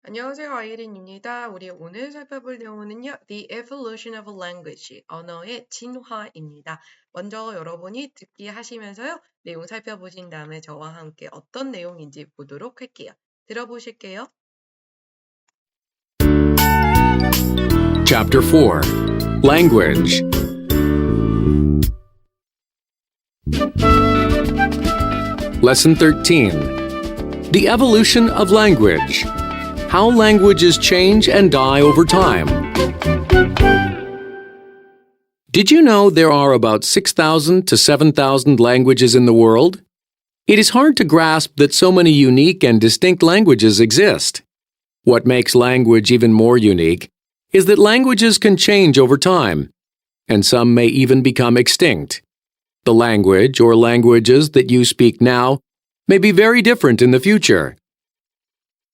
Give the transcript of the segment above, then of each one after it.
안녕하세요, 아이린입니다. 우리 오늘 살펴볼 내용은요, The Evolution of Language, 언어의 진화입니다. 먼저 여러분이 듣기 하시면서요, 내용 살펴보신 다음에 저와 함께 어떤 내용인지 보도록 할게요. 들어보실게요. Chapter 4 Language Lesson 13 The Evolution of Language How Languages Change and Die Over Time. Did you know there are about 6,000 to 7,000 languages in the world? It is hard to grasp that so many unique and distinct languages exist. What makes language even more unique is that languages can change over time, and some may even become extinct. The language or languages that you speak now may be very different in the future.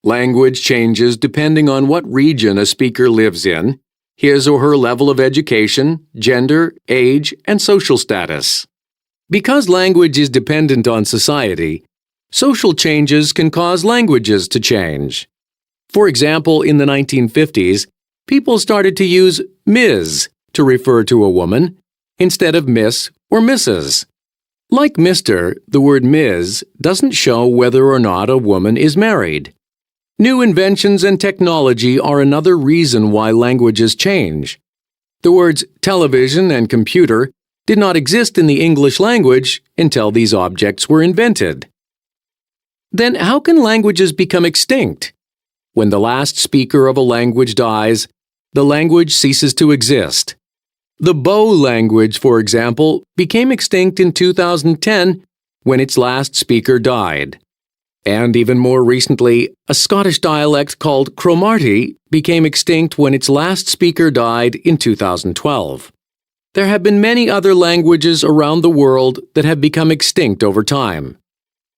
Language changes depending on what region a speaker lives in, his or her level of education, gender, age, and social status. Because language is dependent on society, social changes can cause languages to change. For example, in the 1950s, people started to use Ms. to refer to a woman instead of Miss or Mrs. Like Mr., the word Ms. doesn't show whether or not a woman is married. New inventions and technology are another reason why languages change. The words television and computer did not exist in the English language until these objects were invented. Then how can languages become extinct? When the last speaker of a language dies, the language ceases to exist. The Bow language, for example, became extinct in 2010 when its last speaker died. And even more recently, a Scottish dialect called Cromarty became extinct when its last speaker died in 2012. There have been many other languages around the world that have become extinct over time.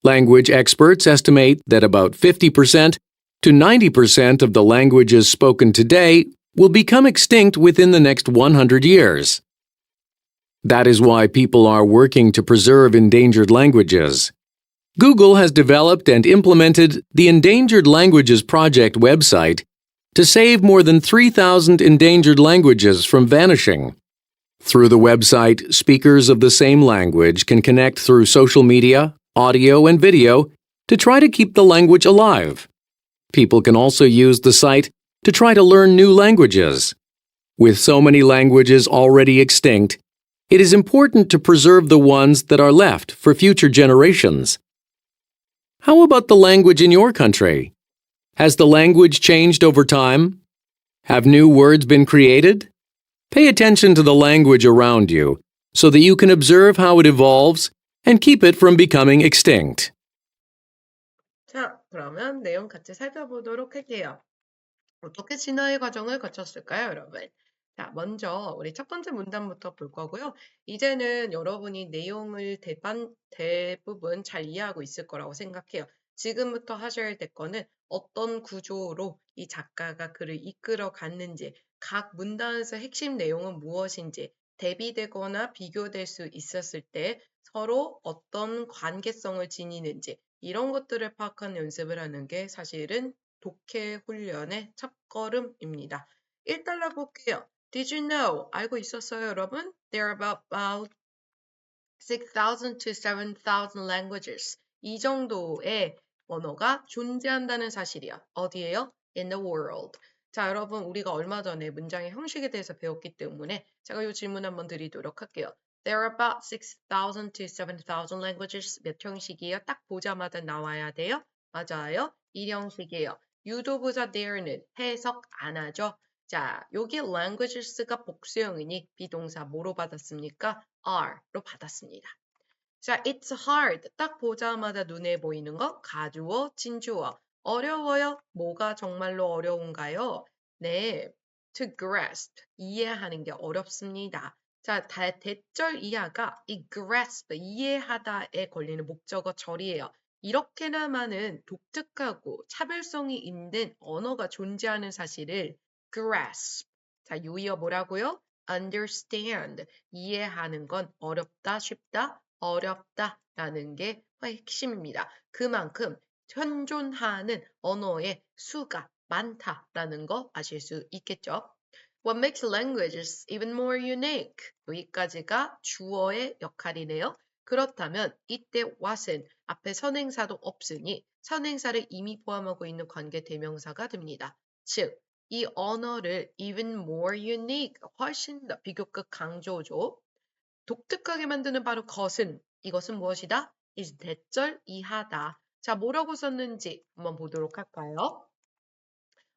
Language experts estimate that about 50% to 90% of the languages spoken today will become extinct within the next 100 years. That is why people are working to preserve endangered languages. Google has developed and implemented the Endangered Languages Project website to save more than 3,000 endangered languages from vanishing. Through the website, speakers of the same language can connect through social media, audio, and video to try to keep the language alive. People can also use the site to try to learn new languages. With so many languages already extinct, it is important to preserve the ones that are left for future generations. How about the language in your country? Has the language changed over time? Have new words been created? Pay attention to the language around you so that you can observe how it evolves and keep it from becoming extinct. 자, 그러면 내용 같이 살펴보도록 할게요. 어떻게 진화의 과정을 거쳤을까요, 여러분? 자, 먼저 우리 첫 번째 문단부터 볼 거고요. 이제는 여러분이 내용을 대부분 잘 이해하고 있을 거라고 생각해요. 지금부터 하셔야 될 거는 어떤 구조로 이 작가가 글을 이끌어 갔는지, 각 문단에서 핵심 내용은 무엇인지, 대비되거나 비교될 수 있었을 때 서로 어떤 관계성을 지니는지, 이런 것들을 파악하는 연습을 하는 게 사실은 독해 훈련의 첫걸음입니다. 1달러 볼게요. Did you know? 알고 있었어요, 여러분? There are about 6,000 to 7,000 languages. 이 정도의 언어가 존재한다는 사실이야. 어디에요? In the world. 자, 여러분, 우리가 얼마 전에 문장의 형식에 대해서 배웠기 때문에 제가 이 질문 한번 드리도록 할게요. There are about 6,000 to 7,000 languages. 몇 형식이에요? 딱 보자마자 나와야 돼요? 맞아요. 1형식이에요. 유도부사 there는 해석 안 하죠. 자, 여기 languages가 복수형이니 비동사 뭐로 받았습니까? are로 받았습니다. 자, it's hard. 딱 보자마자 눈에 보이는 거 가주어, 진주어. 어려워요? 뭐가 정말로 어려운가요? 네, to grasp. 이해하는 게 어렵습니다. 자, 대절 이하가 이 grasp, 이해하다에 걸리는 목적어 절이에요. 이렇게나 많은 독특하고 차별성이 있는 언어가 존재하는 사실을 grasp. 자, 유의어 뭐라고요? understand. 이해하는 건 어렵다, 쉽다, 어렵다라는 게 핵심입니다. 그만큼 현존하는 언어의 수가 많다라는 거 아실 수 있겠죠? What makes languages even more unique? 여기까지가 주어의 역할이네요. 그렇다면 이때 what은 앞에 선행사도 없으니 선행사를 이미 포함하고 있는 관계 대명사가 됩니다. 즉, 이 언어를 even more unique, 훨씬 더 비교급 강조죠. 독특하게 만드는 바로 것은, 이것은 무엇이다? is 대절 이하다. 자, 뭐라고 썼는지 한번 보도록 할까요?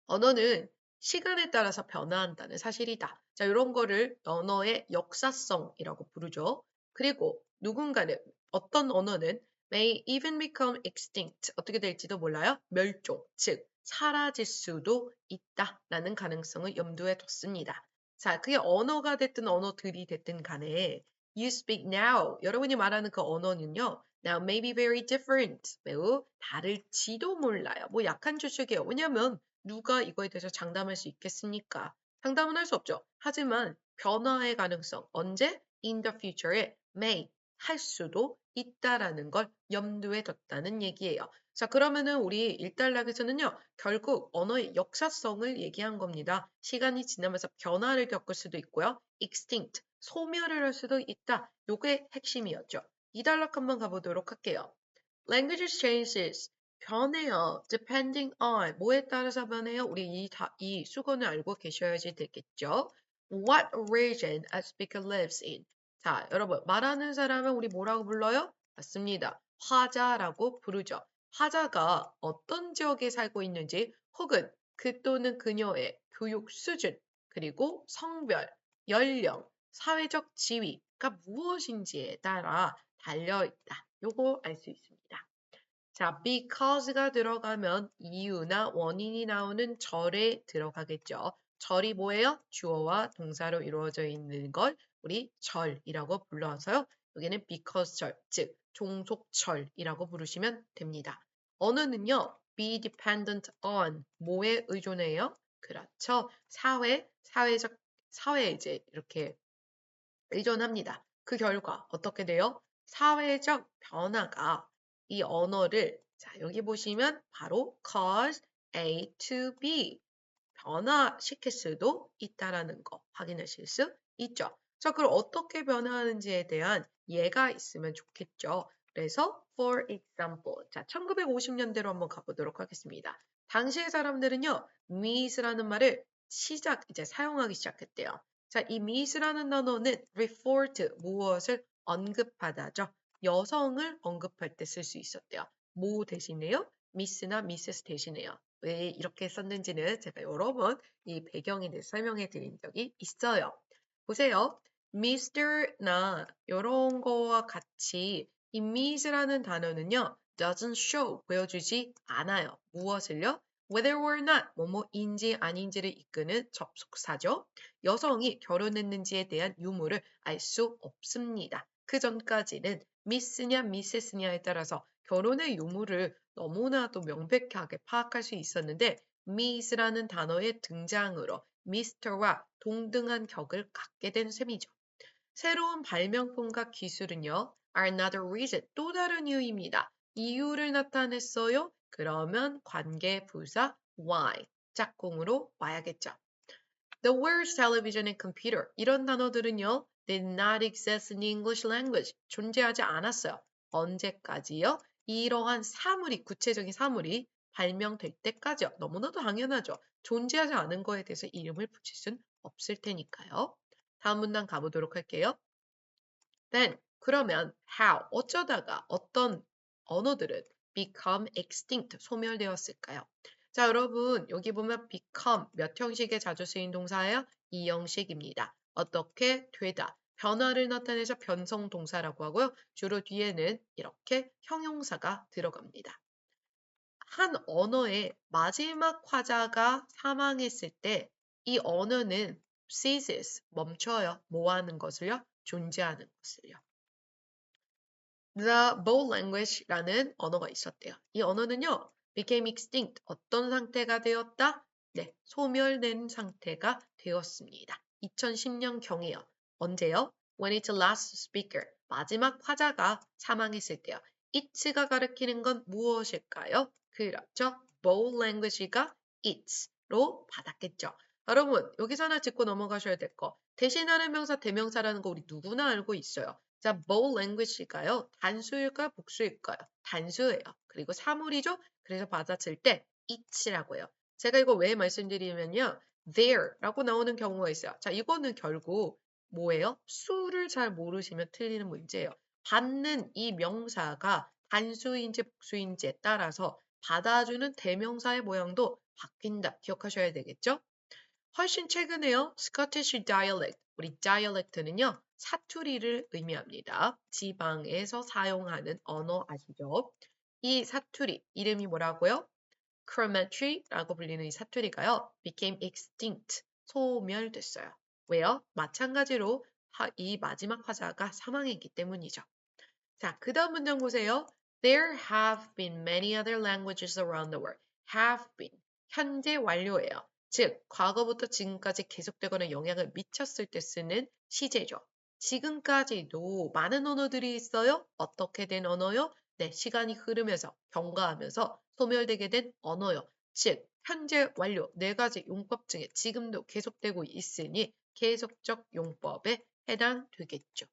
언어는 시간에 따라서 변화한다는 사실이다. 자, 이런 거를 언어의 역사성이라고 부르죠. 그리고 누군가는, 어떤 언어는 may even become extinct, 어떻게 될지도 몰라요. 멸종, 즉 사라질 수도 있다라는 가능성을 염두에 뒀습니다. 자, 그게 언어가 됐든 언어들이 됐든 간에 you speak now, 여러분이 말하는 그 언어는요. now may be very different, 매우 다를지도 몰라요. 뭐 약한 주식이에요. 왜냐면 누가 이거에 대해서 장담할 수 있겠습니까? 장담은 할 수 없죠. 하지만 변화의 가능성, 언제? in the future에 may, 할 수도 있다라는 걸 염두에 뒀다는 얘기예요. 자, 그러면은 우리 일단락에서는요, 결국 언어의 역사성을 얘기한 겁니다. 시간이 지나면서 변화를 겪을 수도 있고요. extinct, 소멸을 할 수도 있다. 요게 핵심이었죠. 이단락 한번 가보도록 할게요. Languages changes. 변해요. Depending on. 뭐에 따라서 변해요? 우리 이 수건을 알고 계셔야지 되겠죠. What region a speaker lives in. 자, 여러분, 말하는 사람은 우리 뭐라고 불러요? 맞습니다. 화자라고 부르죠. 화자가 어떤 지역에 살고 있는지 혹은 그 또는 그녀의 교육 수준, 그리고 성별, 연령, 사회적 지위가 무엇인지에 따라 달려있다. 요거 알 수 있습니다. 자, because가 들어가면 이유나 원인이 나오는 절에 들어가겠죠. 절이 뭐예요? 주어와 동사로 이루어져 있는 걸 우리 절이라고 불러서요. 여기는 because 절, 즉 종속절이라고 부르시면 됩니다. 언어는요, be dependent on, 뭐에 의존해요? 그렇죠. 사회에 이제 이렇게 의존합니다. 그 결과 어떻게 돼요? 사회적 변화가 이 언어를, 자, 여기 보시면 바로 cause A to B, 변화시킬 수도 있다라는 거 확인하실 수 있죠. 자, 그럼 어떻게 변화하는지에 대한 예가 있으면 좋겠죠. 그래서 for example, 자, 1950년대로 한번 가보도록 하겠습니다. 당시의 사람들은요, meet라는 말을 이제 사용하기 시작했대요. 자, 이 meet라는 단어는 refer to, 무엇을 언급하다죠. 여성을 언급할 때 쓸 수 있었대요. 뭐 대신에요? 미스나 미세스 대신에요. 왜 이렇게 썼는지는 제가 여러 번 이 배경에 대해서 설명해 드린 적이 있어요. 보세요. Mr나 이런 거와 같이 이 Ms라는 단어는요. doesn't show, 보여주지 않아요. 무엇을요? whether or not, 뭐뭐인지 아닌지를 이끄는 접속사죠. 여성이 결혼했는지에 대한 유무를 알 수 없습니다. 그 전까지는 미스냐 미세스냐에 따라서 결혼의 유무를 너무나도 명백하게 파악할 수 있었는데 Ms라는 단어의 등장으로 Mr와 동등한 격을 갖게 된 셈이죠. 새로운 발명품과 기술은요, are another reason, 또 다른 이유입니다. 이유를 나타냈어요? 그러면 관계 부사 why, 짝꿍으로 와야겠죠. The words television and computer, 이런 단어들은요, did not exist in the English language, 존재하지 않았어요. 언제까지요? 이러한 사물이, 구체적인 사물이 발명될 때까지요. 너무나도 당연하죠. 존재하지 않은 거에 대해서 이름을 붙일 순 없을 테니까요. 다음 문단 가보도록 할게요. Then, 그러면 how, 어쩌다가 어떤 언어들은 become extinct, 소멸되었을까요? 자, 여러분, 여기 보면 become 몇 형식에 자주 쓰인 동사예요? 이 형식입니다. 어떻게 되다, 변화를 나타내서 변성 동사라고 하고요. 주로 뒤에는 이렇게 형용사가 들어갑니다. 한 언어의 마지막 화자가 사망했을 때 이 언어는 ceases, 멈춰요. 뭐 하는 것을요? 존재하는 것을요. The Bo language라는 언어가 있었대요. 이 언어는요, became extinct, 어떤 상태가 되었다? 네, 소멸된 상태가 되었습니다. 2010년경이에요. 언제요? When its last speaker, 마지막 화자가 사망했을 때요. it'가 가리키는 건 무엇일까요? 그렇죠. both language가 it'로 받았겠죠. 여러분, 여기서 하나 짚고 넘어가셔야 될 거. 대신하는 명사, 대명사라는 거 우리 누구나 알고 있어요. 자, both language가요. 단수일까요? 복수일까요? 단수예요. 그리고 사물이죠. 그래서 받아칠 때 it이라고 해요. 제가 이거 왜 말씀드리면요. there라고 나오는 경우가 있어요. 자, 이거는 결국 뭐예요? 수를 잘 모르시면 틀리는 문제예요. 받는 이 명사가 단수인지 복수인지에 따라서 받아주는 대명사의 모양도 바뀐다. 기억하셔야 되겠죠? 훨씬 최근에요. Scottish dialect. 우리 dialect는요. 사투리를 의미합니다. 지방에서 사용하는 언어 아시죠? 이 사투리 이름이 뭐라고요? Chrometry라고 불리는 이 사투리가요. became extinct. 소멸됐어요. 왜요? 마찬가지로 이 마지막 화자가 사망했기 때문이죠. 자, 그 다음 문장 보세요. There have been many other languages around the world. have been. 현재 완료예요. 즉, 과거부터 지금까지 계속되거나 영향을 미쳤을 때 쓰는 시제죠. 지금까지도 많은 언어들이 있어요. 어떻게 된 언어요? 네, 시간이 흐르면서, 경과하면서 소멸되게 된 언어요. 즉, 현재 완료 네 가지 용법 중에 지금도 계속되고 있으니 계속적 용법에 해당되겠죠.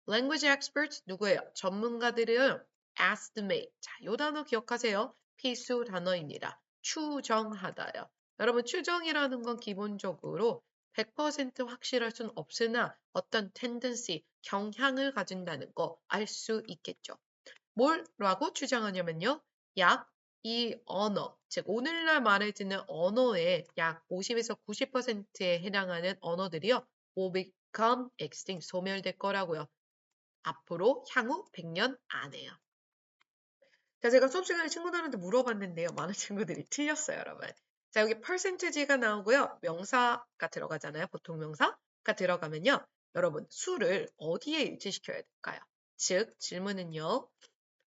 Language experts 누구예요? 전문가들은 estimate. 자, 요 단어 기억하세요. 필수 단어입니다. 추정하다요. 여러분, 추정이라는 건 기본적으로 100% 확실할 순 없으나 어떤 tendency, 경향을 가진다는 거 알 수 있겠죠. 뭐라고 추정하냐면요. 약 이 언어, 즉 오늘날 말을 듣는 언어의 약 50에서 90%에 해당하는 언어들이요. will become extinct, 소멸될 거라고요. 앞으로 향후 100년 안에요. 자, 제가 수업 시간에 친구들한테 물어봤는데요. 많은 친구들이 틀렸어요, 여러분. 자, 여기 percentage가 나오고요. 명사가 들어가잖아요. 보통 명사가 들어가면요. 여러분, 수를 어디에 일치시켜야 될까요? 즉, 질문은요.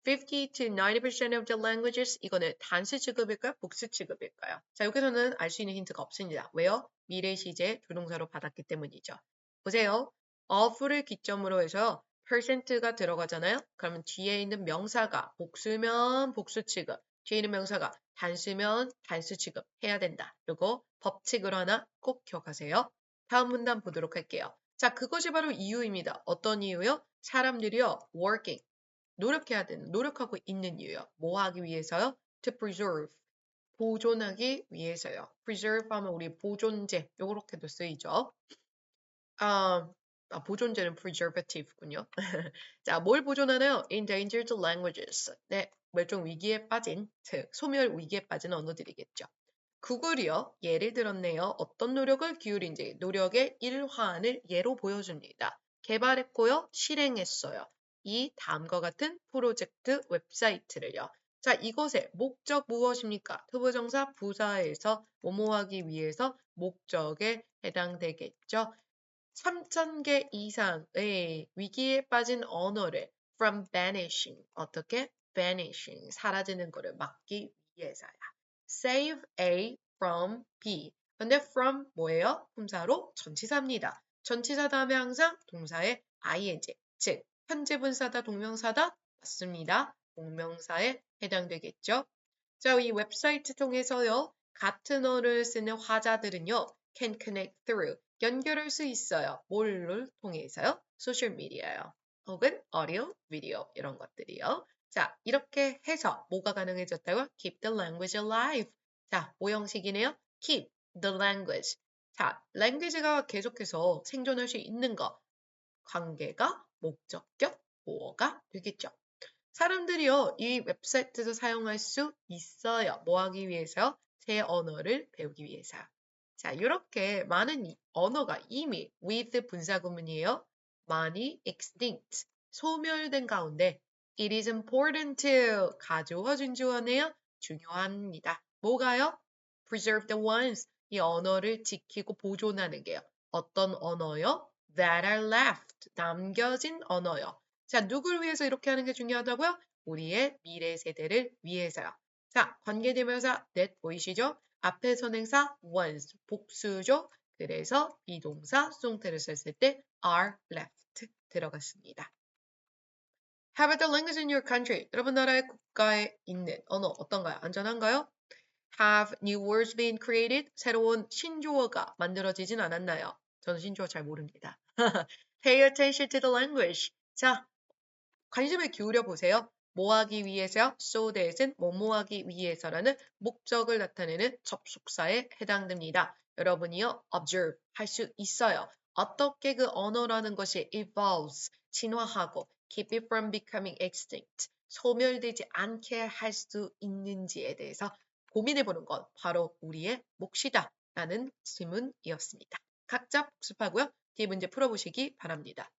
50 to 90% of the languages 이거는 단수 취급일까요? 복수 취급일까요? 자, 여기서는 알 수 있는 힌트가 없습니다. 왜요? 미래 시제 조동사로 받았기 때문이죠. 보세요. of를 기점으로 해서 percent가 들어가잖아요. 그러면 뒤에 있는 명사가 복수면 복수 취급, 뒤에 있는 명사가 단수면 단수 취급 해야 된다. 그리고 법칙을 하나 꼭 기억하세요. 다음 문단 보도록 할게요. 자, 그것이 바로 이유입니다. 어떤 이유요? 사람들이요, working, 노력하고 있는 이유요. 뭐 하기 위해서요? To preserve. 보존하기 위해서요. preserve 하면 우리 보존제, 요렇게도 쓰이죠. 보존제는 preservative군요. 자, 뭘 보존하나요? Endangered languages. 네, 멸종 위기에 빠진, 즉, 소멸 위기에 빠진 언어들이겠죠. 구글이요, 예를 들었네요. 어떤 노력을 기울인지 노력의 일환을 예로 보여줍니다. 개발했고요, 실행했어요. 이 다음과 같은 프로젝트 웹사이트를요. 자, 이것의 목적 무엇입니까? 투부정사 부사에서 뭐뭐하기 위해서 목적에 해당되겠죠. 3,000개 이상의 위기에 빠진 언어를 from vanishing, 어떻게? vanishing, 사라지는 것을 막기 위해서야. Save A from B. 근데 from 뭐예요? 품사로 전치사입니다. 전치사 다음에 항상 동사의 ing, 즉 현재 분사다 동명사다? 맞습니다. 동명사에 해당되겠죠. 자, 이 웹사이트 통해서요. 같은 어를 쓰는 화자들은요. can connect through. 연결할 수 있어요. 뭘를 통해서요? 소셜미디어요. 혹은 오디오, 비디오 이런 것들이요. 자, 이렇게 해서 뭐가 가능해졌다고요? Keep the language alive. 자, 뭐 형식이네요? Keep the language. 자, language가 계속해서 생존할 수 있는 거. 관계가 목적격 보어가 되겠죠. 사람들이요, 이 웹사이트도 사용할 수 있어요. 뭐 하기 위해서요? 새 언어를 배우기 위해서요. 자, 이렇게 많은 언어가 이미 with 분사구문이에요. 많이 extinct, 소멸된 가운데 it is important to, 가주어 준주어네요. 중요합니다. 뭐가요? preserve the ones, 이 언어를 지키고 보존하는 게요. 어떤 언어요? that are left, 남겨진 언어요. 자, 누굴 위해서 이렇게 하는 게 중요하다고요? 우리의 미래 세대를 위해서요. 자, 관계대명사 that 보이시죠? 앞에 선행사 once, 복수죠. 그래서 비동사 수동태를 썼을 때 are left 들어갔습니다. Have the language in your country. 여러분 나라의 국가에 있는 언어 어떤가요? 안전한가요? Have new words been created? 새로운 신조어가 만들어지진 않았나요? 저는 신조어 잘 모릅니다. Pay attention to the language. 자, 관심을 기울여 보세요. 뭐 하기 위해서요? So that은 뭐뭐 하기 위해서라는 목적을 나타내는 접속사에 해당됩니다. 여러분이요, observe 할 수 있어요. 어떻게 그 언어라는 것이 evolves, 진화하고 keep it from becoming extinct, 소멸되지 않게 할 수 있는지에 대해서 고민해 보는 건 바로 우리의 몫이다 라는 질문이었습니다. 각자 복습하고요. 뒤에 문제 풀어보시기 바랍니다.